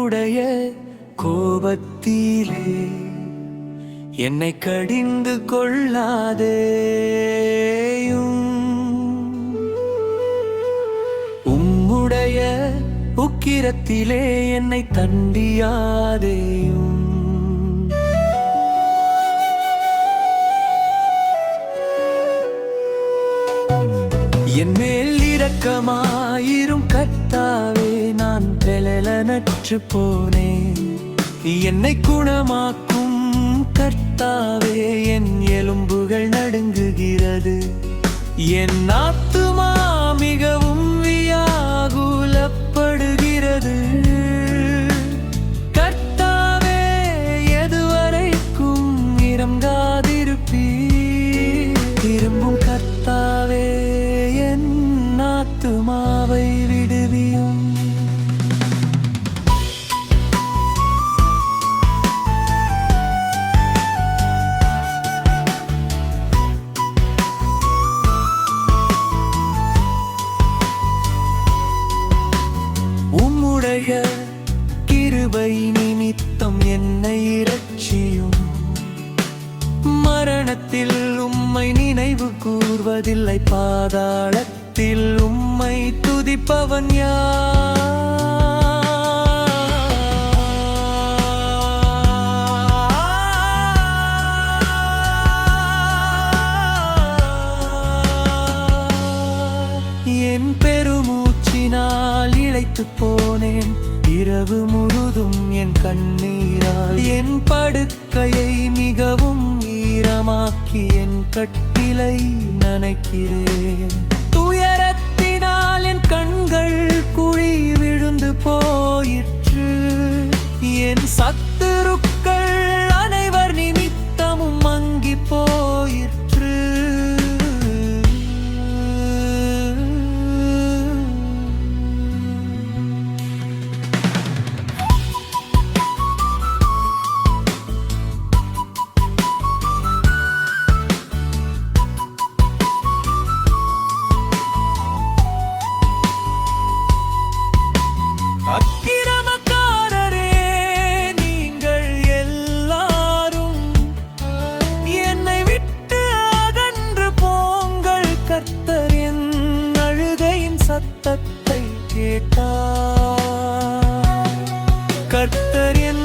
உம்முடைய கோபத்திலே என்னை கடிந்து கொள்ளாதேயும். உம்முடைய உக்கிரத்திலே என்னை தண்டியாதேயும். என் மேல் இரக்கமாயிரும் கர்த்தாவே, நான் பெலனற்று போனேன். என்னை குணமாக்கும் கர்த்தாவே, என் எலும்புகள் நடுங்குகிறது. என் ஆத்துமா மிகவும் வியாகுலப்படுகிறது. கர்த்தாவே, எதுவரைக்கும் இரங்காதிருப்பீர்? திரும்பும் கர்த்தாவே, என் ஆத்துமாவை விடுவியும். உம்முடைய கிருபை நிமித்தம் என்னை இரட்சியும். மரணத்தில் உம்மை நினைவு கூர்வதில்லை, பாதாளத்தில் உம்மை துதிப்பவன் யார்? என் பெருமூச்சினால் இளைத்துப் போனேன். இரவு முழுதும் என் கண்ணீரால் என் படுக்கையை மிகவும் ஈரமாக்கி என் கட்டிலை நனைக்கிறேன். துயரத்தினால் என் கண்கள் குழி விழுந்து போயிற்று. என் சத்துருக்கள் அனைவர் நிமித்தமும் மங்கி போயிற்று. அக்கிரமக்காரரே, நீங்கள் எல்லாரும் என்னை விட்டு அகன்று போங்கள். கர்த்தர் என் அழுகையின் சத்தத்தை கேட்டார். கர்த்தர் என்